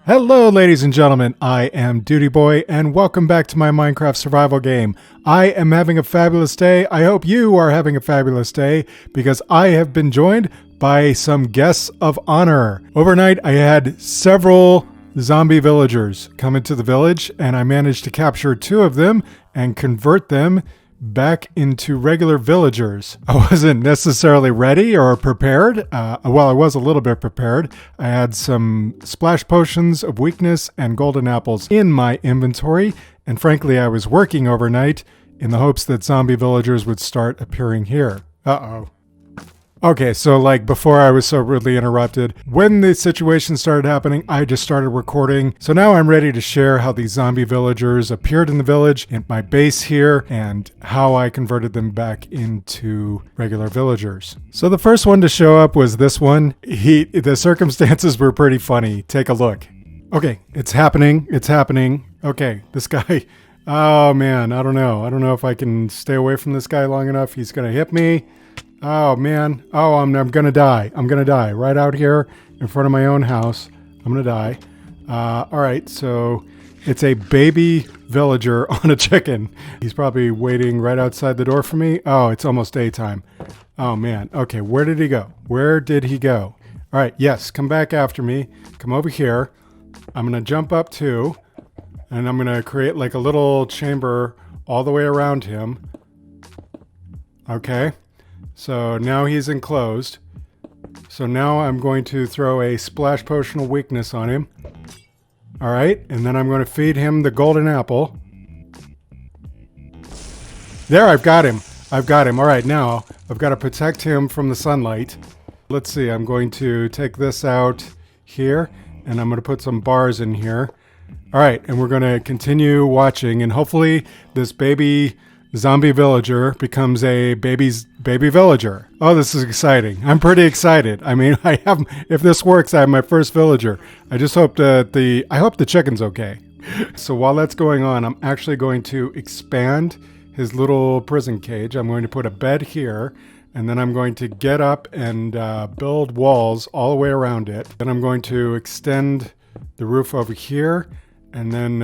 Hello, ladies and gentlemen. I am dudieboy, and welcome back to my Minecraft survival game. I am having a fabulous day. I hope you are having a fabulous day, because I have been joined by some guests of honor. Overnight, I had several zombie villagers come into the village, and I managed to capture 2 of them and convert them back into regular villagers. I wasn't necessarily ready or prepared. Well, I was a little bit prepared. I had some splash potions of weakness and golden apples in my inventory, and frankly, I was working overnight in the hopes that zombie villagers would start appearing here. Uh-oh. Okay, so like before I was so rudely interrupted, when the situation started happening, I just started recording. So now I'm ready to share how these zombie villagers appeared in the village, in my base here, and how I converted them back into regular villagers. So the first one to show up was this one. The circumstances were pretty funny. Take a look. Okay, it's happening. It's happening. Okay, this guy, oh man, I don't know. I don't know if I can stay away from this guy long enough. He's gonna hit me. Oh man, oh I'm gonna die. I'm gonna die right out here in front of my own house. I'm gonna die. All right, so it's a baby villager on a chicken. He's probably waiting right outside the door for me. Oh, it's almost daytime. Oh man, okay, where did he go? Where did he go? All right, yes, come back after me. Come over here. I'm gonna jump up too, and I'm gonna create like a little chamber all the way around him. Okay. So now he's enclosed. So now I'm going to throw a splash potion of weakness on him. All right, and then I'm going to feed him the golden apple. There, I've got him. I've got him. All right, now I've got to protect him from the sunlight. Let's see, I'm going to take this out here, and I'm going to put some bars in here. All right, and we're going to continue watching, and hopefully this baby zombie villager becomes a baby villager. Oh, this is exciting. I'm pretty excited. I mean, if this works, I have my first villager. I just hope that I hope the chicken's okay. So while that's going on, I'm actually going to expand his little prison cage. I'm going to put a bed here, and then I'm going to get up and build walls all the way around it. Then I'm going to extend the roof over here, and then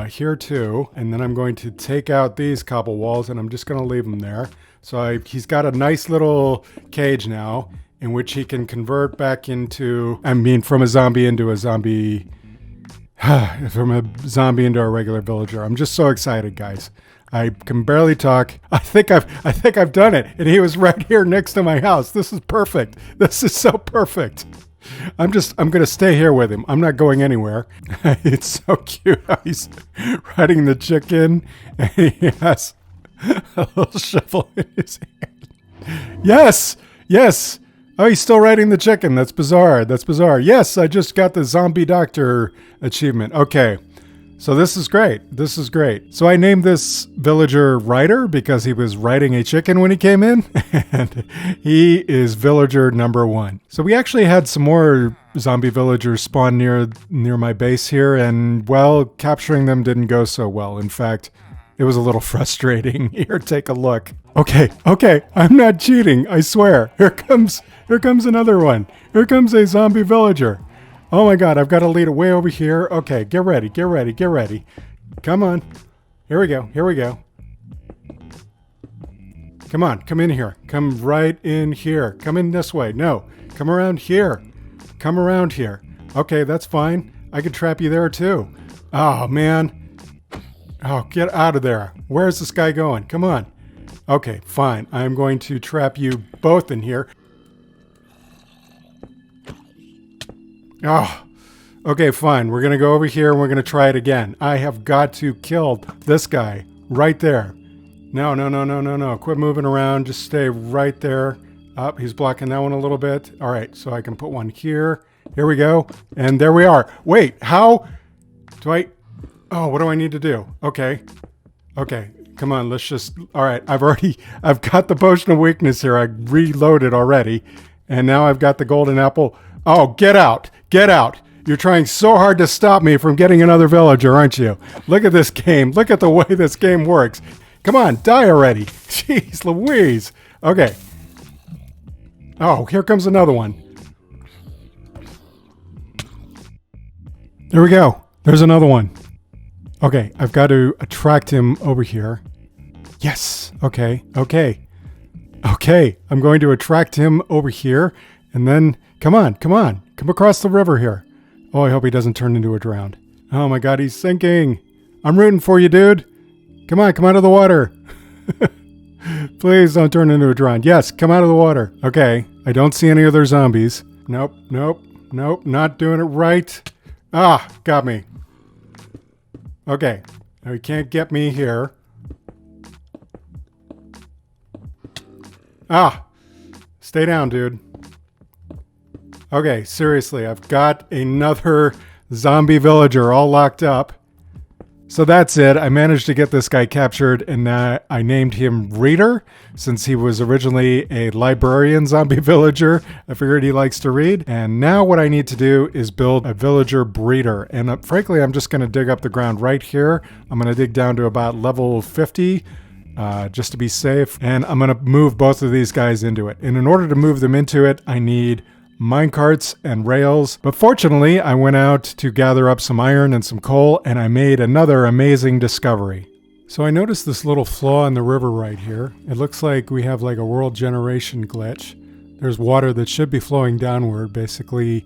here too, and then I'm going to take out these cobble walls, and I'm just going to leave them there. So he's got a nice little cage now in which he can convert back into, from a zombie into a zombie, from a zombie into a regular villager. I'm just so excited, guys. I can barely talk. I think I've done it, and he was right here next to my house. This is perfect. This is so perfect. I'm going to stay here with him. I'm not going anywhere. It's so cute how he's riding the chicken, and he has a little shovel in his hand. Yes, yes. Oh, he's still riding the chicken. That's bizarre. That's bizarre. Yes, I just got the zombie doctor achievement. Okay. So this is great. This is great. So I named this villager Ryder because he was riding a chicken when he came in, and he is villager number 1. So we actually had some more zombie villagers spawn near my base here, and well, capturing them didn't go so well. In fact, it was a little frustrating. Here, take a look. Okay, I'm not cheating. I swear. Here comes another one. Here comes a zombie villager. Oh my God, I've got to lead it way over here. Okay, get ready. Come on. Here we go. Come on, come in here. Come right in here. Come in this way. No, come around here. Okay, that's fine. I can trap you there too. Oh man. Oh, get out of there. Where's this guy going? Come on. Okay, fine. I'm going to trap you both in here. Oh, okay, fine. We're going to go over here and we're going to try it again. I have got to kill this guy right there. No. Quit moving around. Just stay right there. Up, he's blocking that one a little bit. All right, so I can put one here. Here we go. And there we are. Wait, how do I... Oh, what do I need to do? Okay, come on, let's just... All right, I've got the potion of weakness here. I reloaded already. And now I've got the golden apple. Oh, get out. You're trying so hard to stop me from getting another villager, aren't you? Look at this game. Look at the way this game works. Come on, die already. Jeez Louise. Okay. Oh, here comes another one. There we go. There's another one. Okay, I've got to attract him over here. Yes. Okay. Okay. Okay. I'm going to attract him over here. And then, come on. Come on. Come across the river here. Oh, I hope he doesn't turn into a drowned. Oh my God, he's sinking. I'm rooting for you, dude. Come on. Come out of the water. Please don't turn into a drowned. Yes, come out of the water. Okay. I don't see any other zombies. Nope. Nope. Nope. Not doing it right. Ah, got me. Okay. Now he can't get me here. Ah! Stay down, dude. Okay, seriously, I've got another zombie villager all locked up. So that's it. I managed to get this guy captured, and I named him Reader, since he was originally a librarian zombie villager. I figured he likes to read. And now what I need to do is build a villager breeder. And frankly, I'm just going to dig up the ground right here. I'm going to dig down to about level 50. Just to be safe, and I'm going to move both of these guys into it. And in order to move them into it, I need minecarts and rails. But fortunately, I went out to gather up some iron and some coal, and I made another amazing discovery. So I noticed this little flaw in the river right here. It looks like we have like a world generation glitch. There's water that should be flowing downward, basically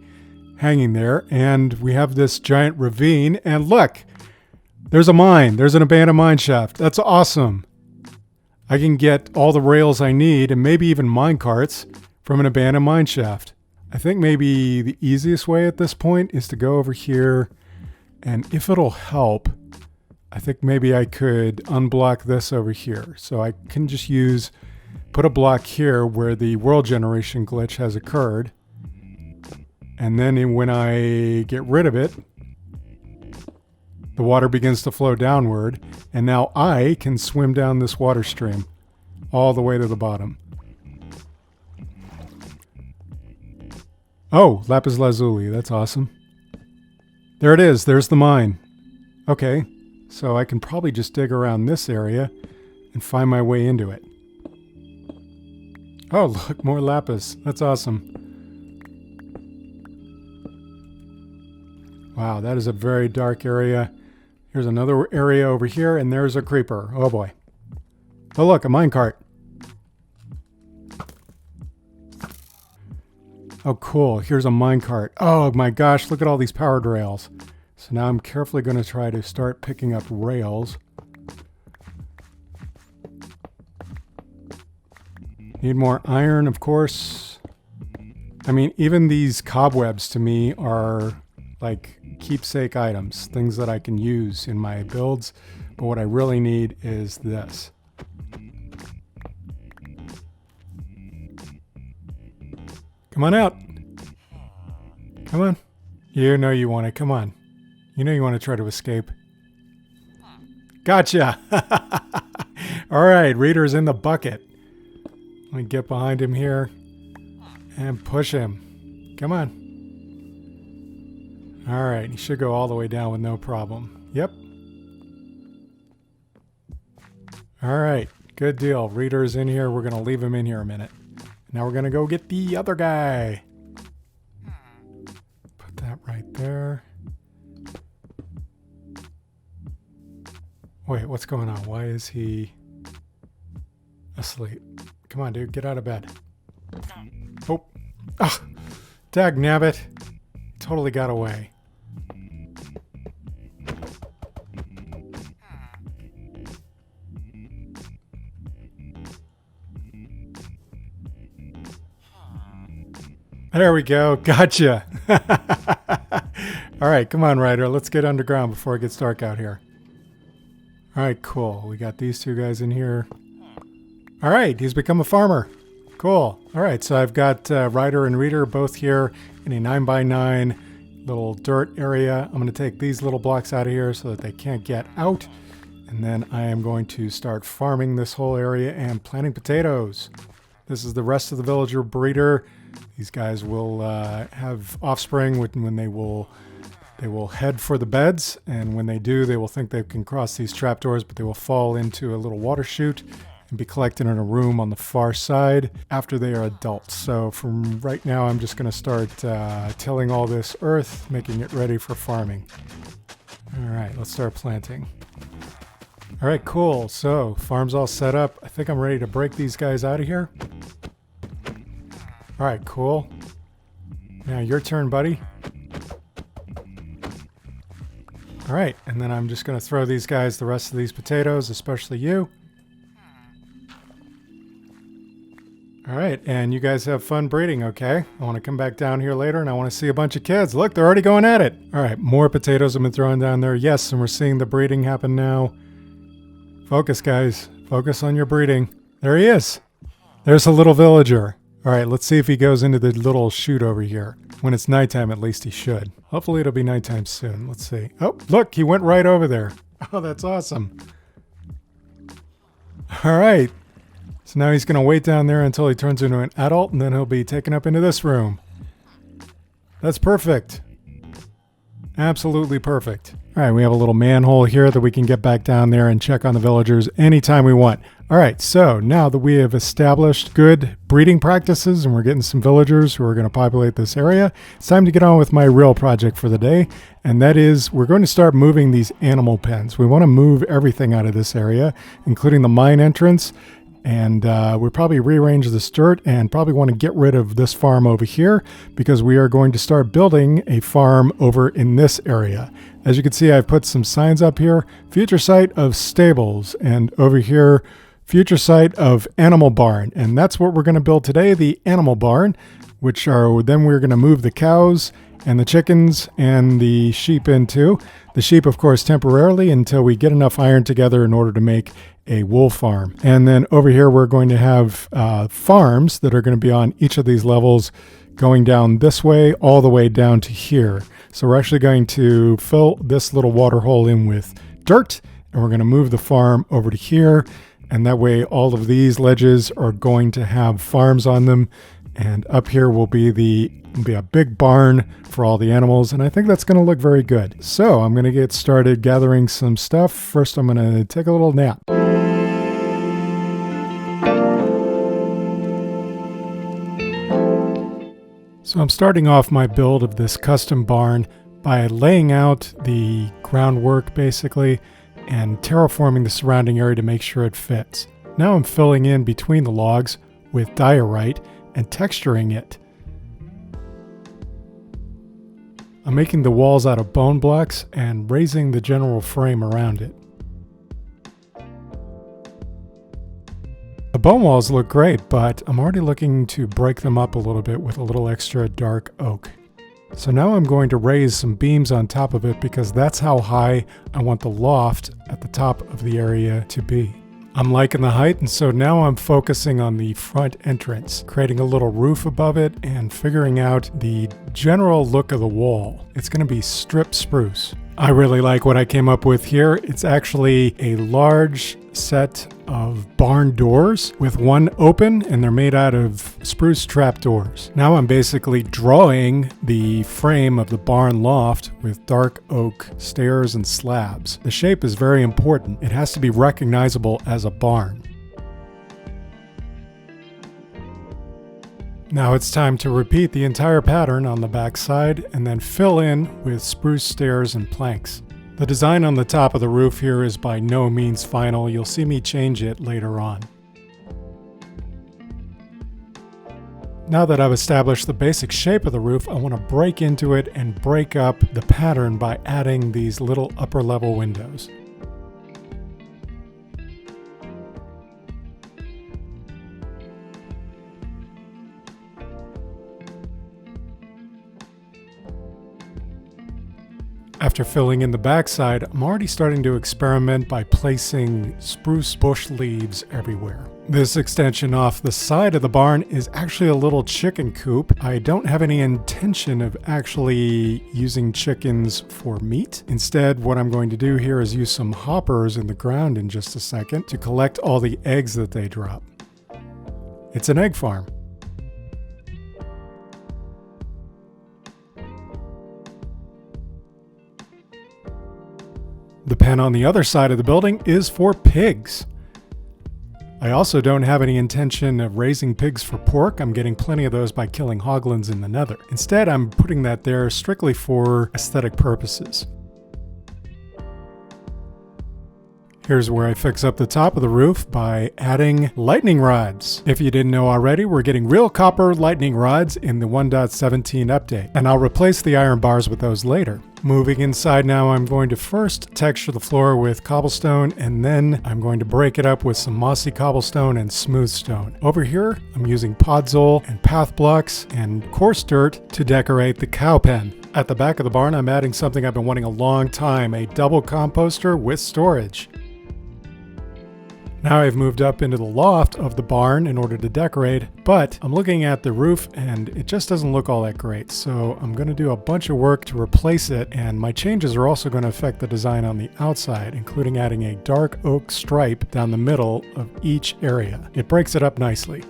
hanging there, and we have this giant ravine, and look! There's a mine. There's an abandoned mine shaft. That's awesome. I can get all the rails I need, and maybe even minecarts, from an abandoned mine shaft. I think maybe the easiest way at this point is to go over here, and if it'll help, I think maybe I could unblock this over here. So I can just put a block here where the world generation glitch has occurred, and then when I get rid of it, the water begins to flow downward, and now I can swim down this water stream all the way to the bottom. Oh, lapis lazuli. That's awesome. There it is. There's the mine. Okay, so I can probably just dig around this area and find my way into it. Oh, look, more lapis. That's awesome. Wow, that is a very dark area. Here's another area over here, and there's a creeper. Oh boy. Oh look, a minecart. Oh cool, here's a minecart. Oh my gosh, look at all these powered rails. So now I'm carefully going to try to start picking up rails. Need more iron, of course. I mean, even these cobwebs to me are like keepsake items, things that I can use in my builds, but what I really need is this. Come on out. Come on. You know you want it. Come on. You know you want to try to escape. Gotcha. All right, Reader's in the bucket. Let me get behind him here and push him. Come on. All right, he should go all the way down with no problem. Yep. All right, good deal. Reader's in here. We're going to leave him in here a minute. Now we're going to go get the other guy. Put that right there. Wait, what's going on? Why is he asleep? Come on, dude, get out of bed. Oh, ah, dag nabbit. Totally got away. There we go. Gotcha. All right, come on, Ryder. Let's get underground before it gets dark out here. All right, cool. We got these two guys in here. All right, he's become a farmer. Cool. All right, so I've got Ryder and Reader both here in a 9x9 little dirt area. I'm going to take these little blocks out of here so that they can't get out. And then I am going to start farming this whole area and planting potatoes. This is the rest of the villager breeder. These guys will have offspring when they will head for the beds, and when they do, they will think they can cross these trapdoors, but they will fall into a little water chute and be collected in a room on the far side after they are adults. So from right now, I'm just going to start tilling all this earth, making it ready for farming. All right, let's start planting. All right, cool. So farm's all set up. I think I'm ready to break these guys out of here. All right, cool. Now your turn, buddy. All right, and then I'm just going to throw these guys the rest of these potatoes, especially you. All right, and you guys have fun breeding, okay? I want to come back down here later and I want to see a bunch of kids. Look, they're already going at it. All right, more potatoes have been thrown down there. Yes, and we're seeing the breeding happen now. Focus, guys. Focus on your breeding. There he is. There's a little villager. All right, let's see if he goes into the little chute over here. When it's nighttime, at least he should. Hopefully it'll be nighttime soon. Let's see. Oh, look, he went right over there. Oh, that's awesome. All right. So now he's going to wait down there until he turns into an adult, and then he'll be taken up into this room. That's perfect. Absolutely perfect. All right, we have a little manhole here that we can get back down there and check on the villagers anytime we want. All right, so now that we have established good breeding practices and we're getting some villagers who are going to populate this area, it's time to get on with my real project for the day, and that is we're going to start moving these animal pens. We want to move everything out of this area, including the mine entrance, and we'll probably rearrange this dirt and probably want to get rid of this farm over here because we are going to start building a farm over in this area. As you can see, I've put some signs up here, future site of stables, and over here, future site of animal barn. And that's what we're going to build today, the animal barn, which are then we're going to move the cows and the chickens and the sheep into. The sheep, of course, temporarily until we get enough iron together in order to make a wool farm. And then over here, we're going to have farms that are going to be on each of these levels going down this way all the way down to here. So we're actually going to fill this little water hole in with dirt, and we're going to move the farm over to here. And that way all of these ledges are going to have farms on them. And up here will be a big barn for all the animals. And I think that's going to look very good. So I'm going to get started gathering some stuff. First, I'm going to take a little nap. So I'm starting off my build of this custom barn by laying out the groundwork basically and terraforming the surrounding area to make sure it fits. Now I'm filling in between the logs with diorite and texturing it. I'm making the walls out of bone blocks and raising the general frame around it. The bone walls look great, but I'm already looking to break them up a little bit with a little extra dark oak. So now I'm going to raise some beams on top of it because that's how high I want the loft at the top of the area to be. I'm liking the height, and so now I'm focusing on the front entrance, creating a little roof above it and figuring out the general look of the wall. It's going to be strip spruce. I really like what I came up with here. It's actually a large set of barn doors with one open, and they're made out of spruce trapdoors. Now I'm basically drawing the frame of the barn loft with dark oak stairs and slabs. The shape is very important. It has to be recognizable as a barn. Now it's time to repeat the entire pattern on the back side and then fill in with spruce stairs and planks. The design on the top of the roof here is by no means final. You'll see me change it later on. Now that I've established the basic shape of the roof, I want to break into it and break up the pattern by adding these little upper level windows. After filling in the backside, I'm already starting to experiment by placing spruce bush leaves everywhere. This extension off the side of the barn is actually a little chicken coop. I don't have any intention of actually using chickens for meat. Instead, what I'm going to do here is use some hoppers in the ground in just a second to collect all the eggs that they drop. It's an egg farm. The pen on the other side of the building is for pigs. I also don't have any intention of raising pigs for pork. I'm getting plenty of those by killing hoglins in the nether. Instead, I'm putting that there strictly for aesthetic purposes. Here's where I fix up the top of the roof by adding lightning rods. If you didn't know already, we're getting real copper lightning rods in the 1.17 update, and I'll replace the iron bars with those later. Moving inside now, I'm going to first texture the floor with cobblestone, and then I'm going to break it up with some mossy cobblestone and smooth stone. Over here, I'm using podzol and path blocks and coarse dirt to decorate the cow pen. At the back of the barn, I'm adding something I've been wanting a long time, a double composter with storage. Now I've moved up into the loft of the barn in order to decorate, but I'm looking at the roof and it just doesn't look all that great. So I'm going to do a bunch of work to replace it, and my changes are also going to affect the design on the outside, including adding a dark oak stripe down the middle of each area. It breaks it up nicely.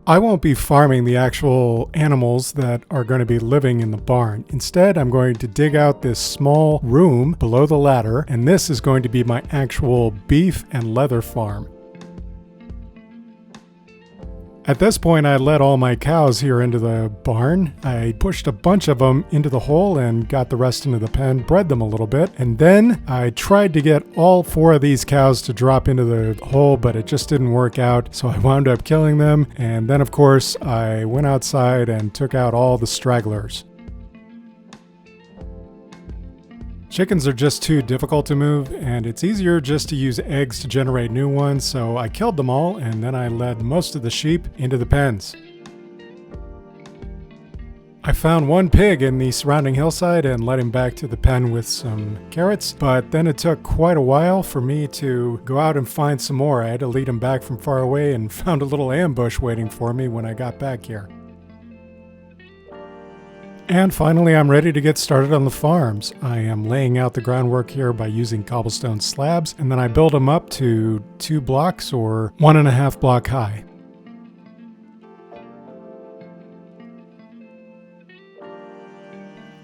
I won't be farming the actual animals that are going to be living in the barn. Instead, I'm going to dig out this small room below the ladder, and this is going to be my actual beef and leather farm. At this point, I let all my cows here into the barn. I pushed a bunch of them into the hole and got the rest into the pen, bred them a little bit, and then I tried to get all 4 of these cows to drop into the hole, but it just didn't work out, so I wound up killing them. And then, of course, I went outside and took out all the stragglers. Chickens are just too difficult to move, and it's easier just to use eggs to generate new ones, so I killed them all, and then I led most of the sheep into the pens. I found one pig in the surrounding hillside and led him back to the pen with some carrots, but then it took quite a while for me to go out and find some more. I had to lead him back from far away and found a little ambush waiting for me when I got back here. And finally, I'm ready to get started on the farms. I am laying out the groundwork here by using cobblestone slabs, and then I build them up to 2 blocks or 1.5 block high.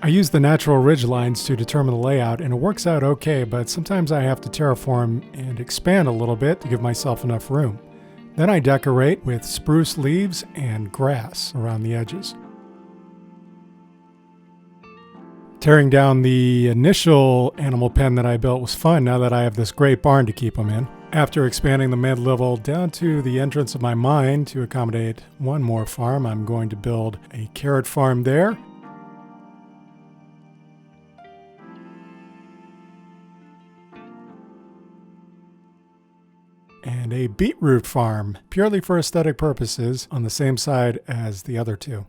I use the natural ridge lines to determine the layout, and it works out okay, but sometimes I have to terraform and expand a little bit to give myself enough room. Then I decorate with spruce leaves and grass around the edges. Tearing down the initial animal pen that I built was fun now that I have this great barn to keep them in. After expanding the mid-level down to the entrance of my mine to accommodate one more farm, I'm going to build a carrot farm there. And a beetroot farm, purely for aesthetic purposes, on the same side as the other 2.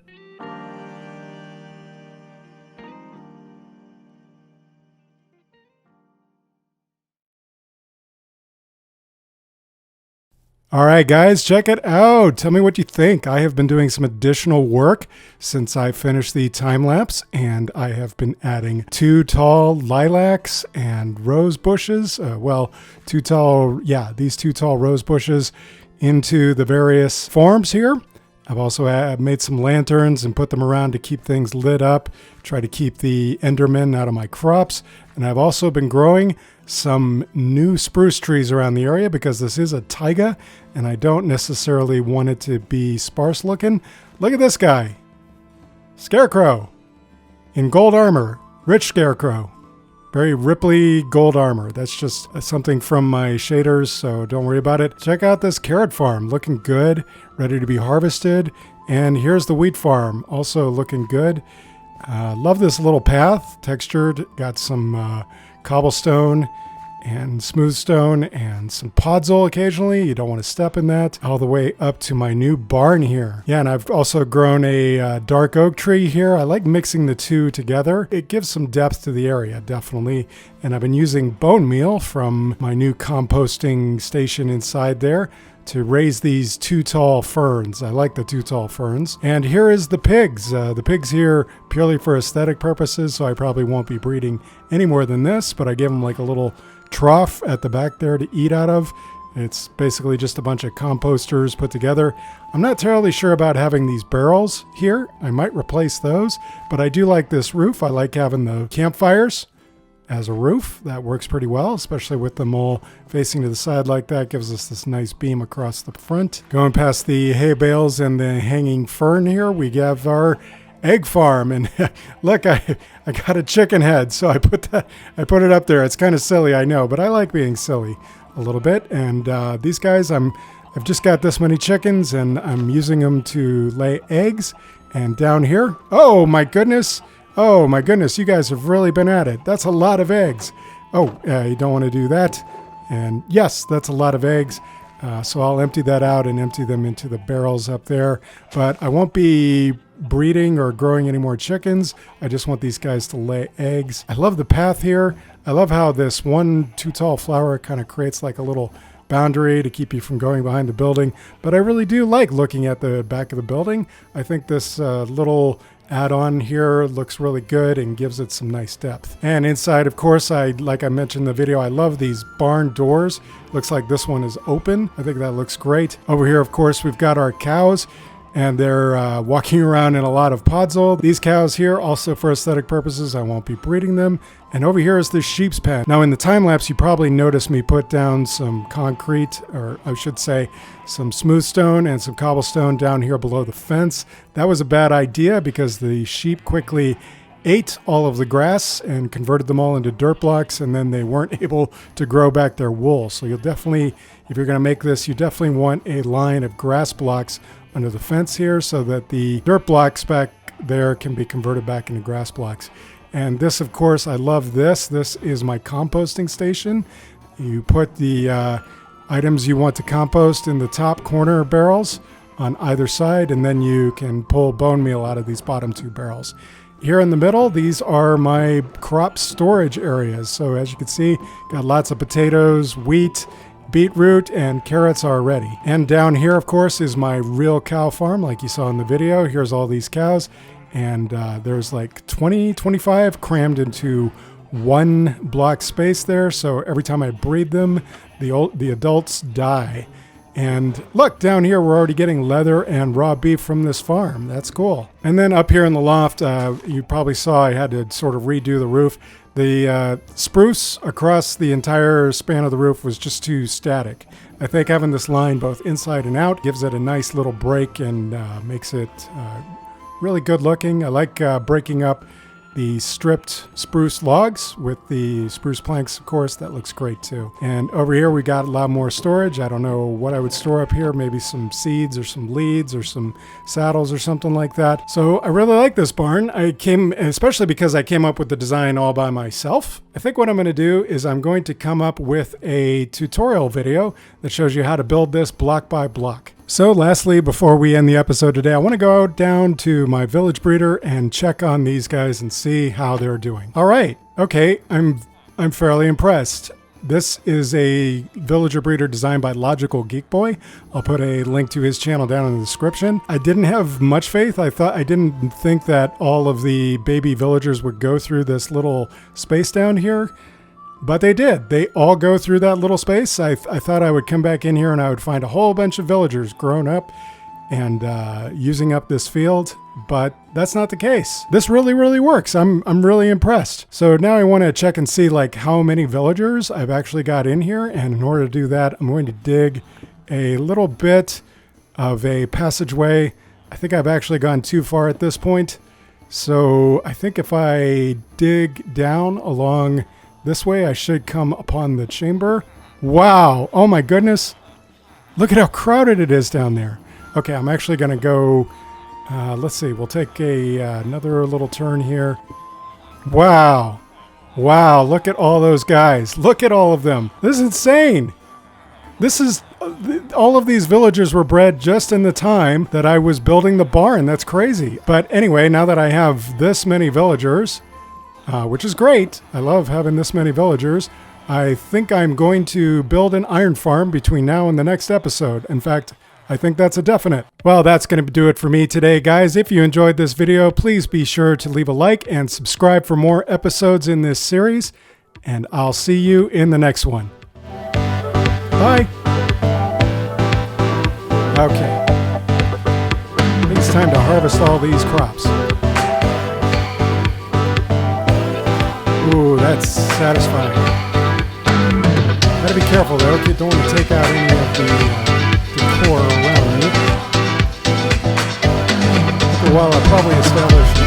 Alright guys, check it out! Tell me what you think. I have been doing some additional work since I finished the time-lapse, and I have been adding 2 tall lilacs and rose bushes. These 2 tall rose bushes into the various forms here. I've also made some lanterns and put them around to keep things lit up, try to keep the Endermen out of my crops. And I've also been growing some new spruce trees around the area because this is a taiga and I don't necessarily want it to be sparse looking. Look at this guy. Scarecrow in gold armor. Rich Scarecrow. Very Ripley gold armor. That's just something from my shaders, so don't worry about it. Check out this carrot farm. Looking good. Ready to be harvested. And here's the wheat farm. Also looking good. Love this little path. Textured. Got some cobblestone and smooth stone and some podzol occasionally. You don't want to step in that. All the way up to my new barn here. Yeah, and I've also grown a dark oak tree here. I like mixing the 2 together. It gives some depth to the area, definitely. And I've been using bone meal from my new composting station inside there to raise these 2 tall ferns. I like the 2 tall ferns. And here is the pigs. The pigs here purely for aesthetic purposes, so I probably won't be breeding any more than this, but I give them like a little trough at the back there to eat out of. It's basically just a bunch of composters put together. I'm not terribly sure about having these barrels here. I might replace those, but I do like this roof. I like having the campfires as a roof. That works pretty well, especially with them all facing to the side like that. Gives us this nice beam across the front. Going past the hay bales and the hanging fern here, we have our egg farm. And look, I got a chicken head, so I put it up there. It's kind of silly, I know, but I like being silly a little bit. And these guys, I've just got this many chickens, and I'm using them to lay eggs. And down here, oh my goodness, you guys have really been at it. That's a lot of eggs. Oh, you don't want to do that. And yes, that's a lot of eggs. So I'll empty that out and empty them into the barrels up there. But I won't be breeding or growing any more chickens. I just want these guys to lay eggs. I love the path here. I love how this one too tall flower kind of creates like a little boundary to keep you from going behind the building. But I really do like looking at the back of the building. I think this little add-on here looks really good and gives it some nice depth. And inside, of course, like I mentioned in the video, I love these barn doors. Looks like this one is open. I think that looks great. Over here, of course, we've got our cows, and they're walking around in a lot of podzol. These cows here, also for aesthetic purposes, I won't be breeding them. And over here is the sheep's pen. Now in the time lapse, you probably noticed me put down some concrete, or I should say some smooth stone and some cobblestone down here below the fence. That was a bad idea because the sheep quickly ate all of the grass and converted them all into dirt blocks, and then they weren't able to grow back their wool. So you'll definitely, if you're going to make this, you definitely want a line of grass blocks under the fence here so that the dirt blocks back there can be converted back into grass blocks. And this, of course, I love this. This is my composting station. You put the items you want to compost in the top corner barrels on either side, and then you can pull bone meal out of these bottom two barrels. Here in the middle, these are my crop storage areas. So as you can see, got lots of potatoes, wheat, beetroot, and carrots are ready. And down here, of course, is my real cow farm like you saw in the video. Here's all these cows, and there's like 25 crammed into one block space there. So every time I breed them, the adults die. And look, down here, we're already getting leather and raw beef from this farm. That's cool. And then up here in the loft, you probably saw I had to sort of redo the roof. The spruce across the entire span of the roof was just too static. I think having this line both inside and out gives it a nice little break and makes it really good looking. I like breaking up the stripped spruce logs with the spruce planks, of course. That looks great too. And over here we got a lot more storage. I don't know what I would store up here, maybe some seeds or some leads or some saddles or something like that. So I really like this barn. Especially because I came up with the design all by myself. I think what I'm going to do is I'm going to come up with a tutorial video that shows you how to build this block by block. So lastly, before we end the episode today, I want to go down to my village breeder and check on these guys and see how they're doing. All right. Okay. I'm fairly impressed. This is a villager breeder designed by Logical Geek Boy. I'll put a link to his channel down in the description. I didn't have much faith. I didn't think that all of the baby villagers would go through this little space down here. But they did. They all go through that little space. I thought I would come back in here and I would find a whole bunch of villagers grown up and using up this field, but that's not the case. This really, really works. I'm really impressed. So now I want to check and see like how many villagers I've actually got in here, and in order to do that, I'm going to dig a little bit of a passageway. I think I've actually gone too far at this point. So I think if I dig down along this way, I should come upon the chamber. Wow. Oh my goodness. Look at how crowded it is down there. Okay, I'm actually going to go, let's see, we'll take another little turn here. Wow. Wow, look at all those guys. Look at all of them. This is insane. This is, all of these villagers were bred just in the time that I was building the barn. That's crazy. But anyway, now that I have this many villagers, which is great. I love having this many villagers. I think I'm going to build an iron farm between now and the next episode. In fact, I think that's a definite. Well, that's going to do it for me today, guys. If you enjoyed this video, please be sure to leave a like and subscribe for more episodes in this series. And I'll see you in the next one. Bye. Okay. I think it's time to harvest all these crops. Ooh, that's satisfying. Gotta be careful though, you don't want to take out any of the decor around it. After a while I'll probably establish